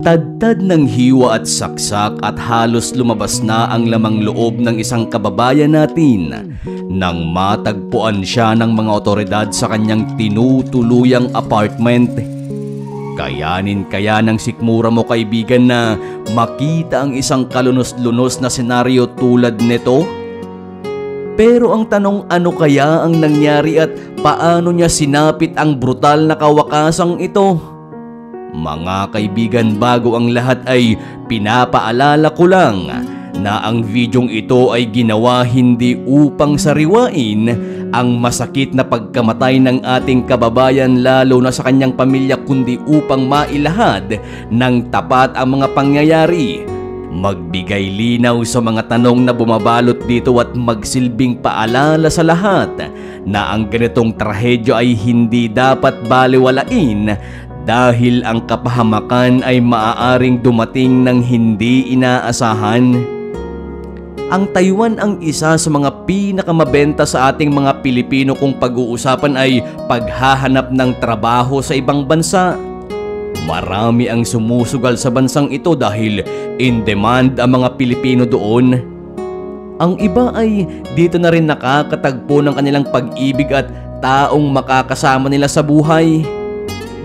Tadtad ng hiwa at saksak at halos lumabas na ang lamang loob ng isang kababayan natin nang matagpuan siya ng mga otoridad sa kanyang tinutuluyang apartment. Kayanin kaya ng sikmura mo kaibigan na makita ang isang kalunos-lunos na senaryo tulad nito? Pero ang tanong, ano kaya ang nangyari at paano niya sinapit ang brutal na kawakasang ito? Mga kaibigan, bago ang lahat ay pinapaalala ko lang na ang videong ito ay ginawa hindi upang sariwain ang masakit na pagkamatay ng ating kababayan lalo na sa kanyang pamilya, kundi upang mailahad ng tapat ang mga pangyayari, magbigay linaw sa mga tanong na bumabalot dito at magsilbing paalala sa lahat na ang ganitong trahedya ay hindi dapat balewalain dahil ang kapahamakan ay maaaring dumating ng hindi inaasahan. Ang Taiwan ang isa sa mga pinakamabenta sa ating mga Pilipino kung pag-uusapan ay paghahanap ng trabaho sa ibang bansa. Marami ang sumusugal sa bansang ito dahil in demand ang mga Pilipino doon. Ang iba ay dito na rin nakakatagpo ng kanilang pag-ibig at taong makakasama nila sa buhay.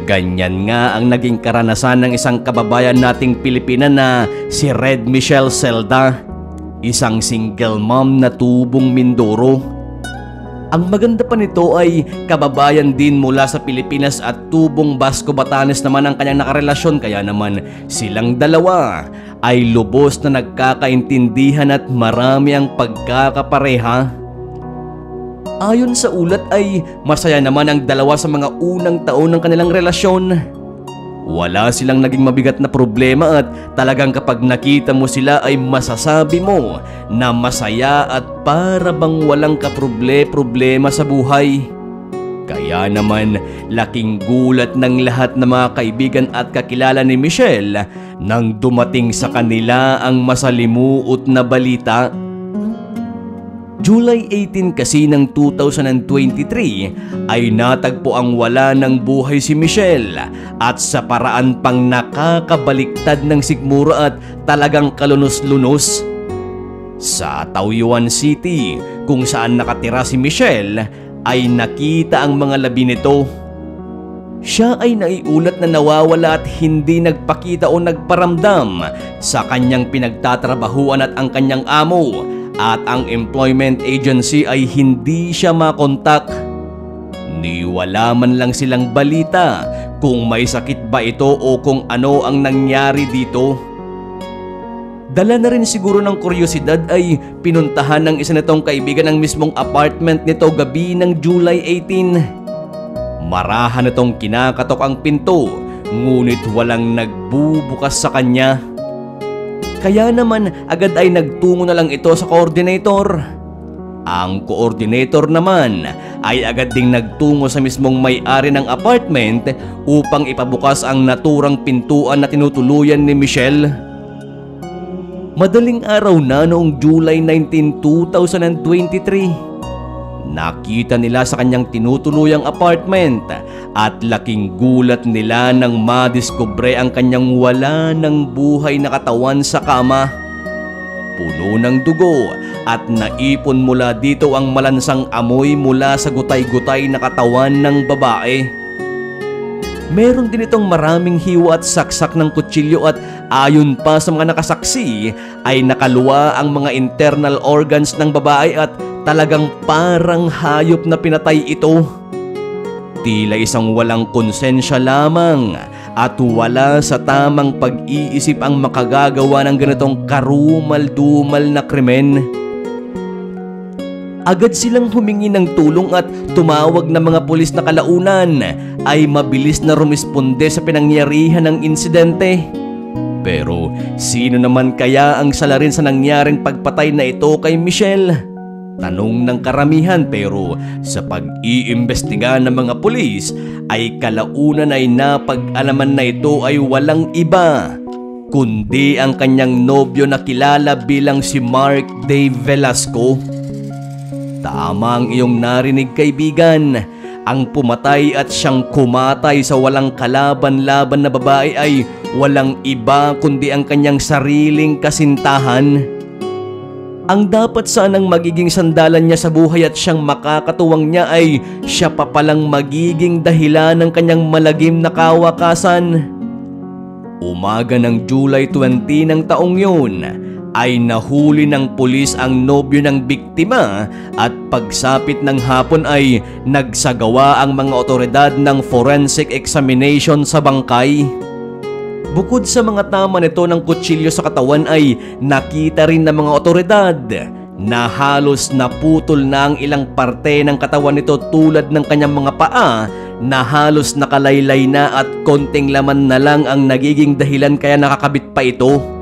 Ganyan nga ang naging karanasan ng isang kababayan nating Pilipina na si Red Michelle Celda, isang single mom na tubong Mindoro. Ang maganda pa nito ay kababayan din mula sa Pilipinas at tubong Basco Batanes naman ang kanyang nakarelasyon, kaya naman silang dalawa ay lubos na nagkakaintindihan at marami ang pagkakapareha. Ayon sa ulat ay masaya naman ang dalawa sa mga unang taon ng kanilang relasyon. Wala silang naging mabigat na problema at talagang kapag nakita mo sila ay masasabi mo na masaya at para bang walang kaproble-problema sa buhay. Kaya naman laking gulat ng lahat ng mga kaibigan at kakilala ni Michelle nang dumating sa kanila ang masalimuot na balita. July 18 kasi ng 2023 ay natagpo ang wala ng buhay si Michelle at sa paraan pang nakakabaliktad ng sikmura at talagang kalunos-lunos. Sa Taoyuan City kung saan nakatira si Michelle ay nakita ang mga labi nito. Siya ay naiulat na nawawala at hindi nagpakita o nagparamdam sa kanyang pinagtatrabahuan at ang kanyang amo. At ang employment agency ay hindi siya makontak. Niwala man lang silang balita kung may sakit ba ito o kung ano ang nangyari dito. Dala na rin siguro ng kuryosidad ay pinuntahan ng isa nitong kaibigan ang mismong apartment nito gabi ng July 18. Marahan itong kinakatok ang pinto ngunit walang nagbubukas sa kanya. Kaya naman agad ay nagtungo na lang ito sa coordinator. Ang coordinator naman ay agad ding nagtungo sa mismong may-ari ng apartment upang ipabukas ang naturang pintuan na tinutuluyan ni Michelle. Madaling araw na noong July 19, 2023. Nakita nila sa kanyang tinutuluyang apartment at laking gulat nila nang madiskubre ang kanyang wala ng buhay na katawan sa kama. Puno ng dugo at naipon mula dito ang malansang amoy mula sa gutay-gutay na katawan ng babae. Meron din itong maraming hiwa at saksak ng kutsilyo at ayon pa sa mga nakasaksi ay nakaluwa ang mga internal organs ng babae at talagang parang hayop na pinatay ito. Tila isang walang konsensya lamang at wala sa tamang pag-iisip ang makagagawa ng ganitong karumal-dumal na krimen. Agad silang humingi ng tulong at tumawag ng mga pulis na kalaunan ay mabilis na rumisponde sa pinangyarihan ng insidente. Pero sino naman kaya ang salarin sa nangyaring pagpatay na ito kay Michelle? Tanong ng karamihan, pero sa pag-iimbestiga ng mga pulis ay kalaunan ay napag-alaman na ito ay walang iba kundi ang kanyang nobyo na kilala bilang si Mark Dave Velasco. Tama ang iyong narinig kaibigan, Ang pumatay at siyang kumatay sa walang kalaban-laban na babae ay walang iba kundi ang kanyang sariling kasintahan. Ang dapat sanang magiging sandalan niya sa buhay at siyang makakatuwang niya ay siya pa palang magiging dahilan ng kanyang malagim na kawakasan. Umaga ng July 20 ng taong yun ay nahuli ng pulis ang nobyo ng biktima at pagsapit ng hapon ay nagsagawa ang mga otoridad ng forensic examination sa bangkay. Bukod sa mga tama nito ng kutsilyo sa katawan ay nakita rin ng mga otoridad na halos naputol na ang ilang parte ng katawan nito tulad ng kanyang mga paa na halos nakalaylay na at konting laman na lang ang nagiging dahilan kaya nakakabit pa ito.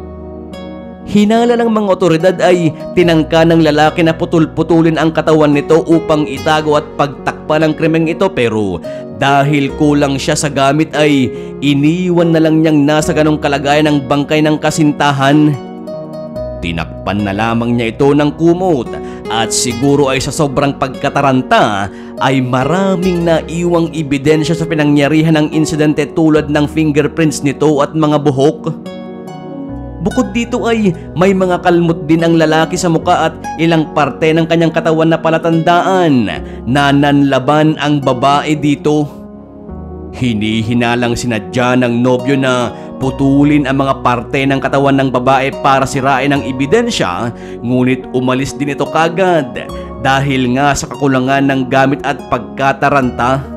Hinala ng mga otoridad ay tinangka ng lalaki na putol-putulin ang katawan nito upang itago at pagtakpan ng krimeng ito, pero dahil kulang siya sa gamit ay iniwan na lang niyang nasa ganong kalagayan ang bangkay ng kasintahan. Tinakpan na lamang niya ito ng kumot at siguro ay sa sobrang pagkataranta ay maraming naiwang ebidensya sa pinangyarihan ng insidente tulad ng fingerprints nito at mga buhok. Bukod dito ay may mga kalmot din ang lalaki sa muka at ilang parte ng kanyang katawan na palatandaan na nanlaban ang babae dito. Hinihinalang sinadya ng nobyo na putulin ang mga parte ng katawan ng babae para sirain ang ebidensya, ngunit umalis din ito kagad dahil nga sa kakulangan ng gamit at pagkataranta.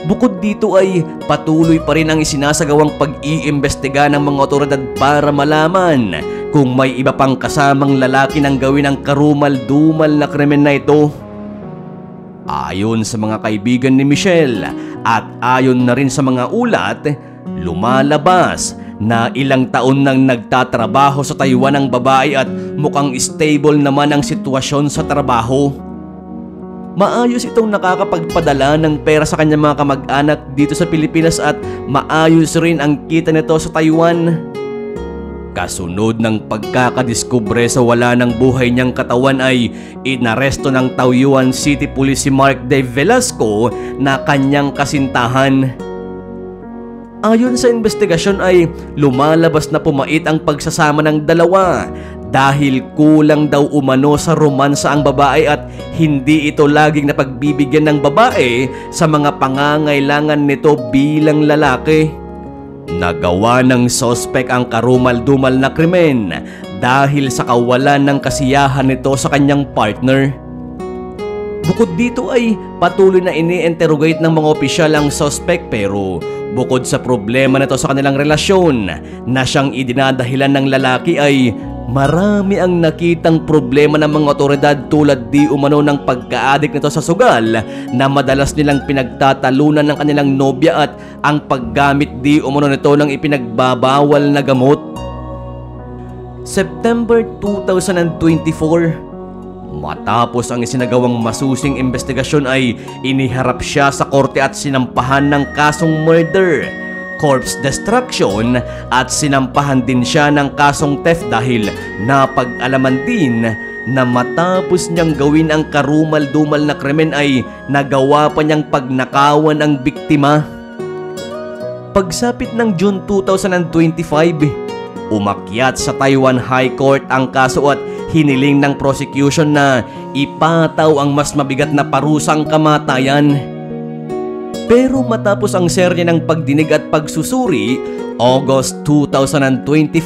Bukod dito ay patuloy pa rin ang isinasagawang pag-iimbestiga ng mga otoridad para malaman kung may iba pang kasamang lalaki nang gawin ang karumal-dumal na krimen na ito. Ayon sa mga kaibigan ni Michelle at ayon na rin sa mga ulat, lumalabas na ilang taon nang nagtatrabaho sa Taiwan ang babae at mukhang stable naman ang sitwasyon sa trabaho. Maayos itong nakakapagpadala ng pera sa kanyang mga kamag-anak dito sa Pilipinas at maayos rin ang kita nito sa Taiwan. Kasunod ng pagkakadiskubre sa wala ng buhay niyang katawan ay inaresto ng Taoyuan City Police si Mark Dave Velasco na kanyang kasintahan. Ayon sa investigasyon ay lumalabas na pumait ang pagsasama ng dalawa dahil kulang daw umano sa romansa ang babae at hindi ito laging napagbibigyan ng babae sa mga pangangailangan nito bilang lalaki. Nagawa ng sospek ang karumal-dumal na krimen dahil sa kawalan ng kasiyahan nito sa kanyang partner. Bukod dito ay patuloy na ini-interrogate ng mga opisyal ang sospek, pero bukod sa problema nito sa kanilang relasyon na siyang idinadahilan ng lalaki ay marami ang nakitang problema ng mga otoridad tulad di umano ng pagka-addict nito sa sugal na madalas nilang pinagtatalunan ng kanilang nobya at ang paggamit di umano nito ng ipinagbabawal na gamot. September 2024, matapos ang isinagawang masusing investigasyon ay iniharap siya sa korte at sinampahan ng kasong murder, corpse destruction at sinampahan din siya ng kasong theft dahil napag-alaman din na matapos niyang gawin ang karumal-dumal na krimen ay nagawa pa niyang pagnakawan ang biktima. Pagsapit ng June 2025, umakyat sa Taiwan High Court ang kaso at hiniling ng prosecution na ipataw ang mas mabigat na parusang kamatayan. Pero matapos ang serye ng pagdinig at pagsusuri, August 2025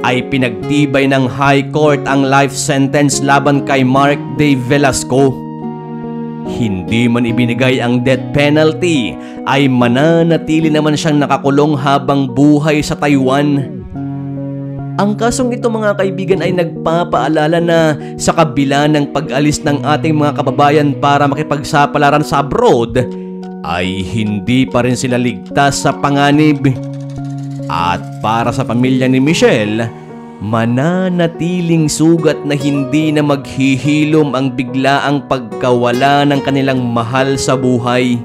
ay pinagtibay ng High Court ang life sentence laban kay Mark Dave Velasco. Hindi man ibinigay ang death penalty, ay mananatili naman siyang nakakulong habang buhay sa Taiwan. Ang kasong ito mga kaibigan ay nagpapaalala na sa kabila ng pag-alis ng ating mga kababayan para makipagsapalaran sa abroad, ay hindi pa rin sila ligtas sa panganib. At para sa pamilya ni Michelle, mananatiling sugat na hindi na maghihilom ang biglaang pagkawala ng kanilang mahal sa buhay.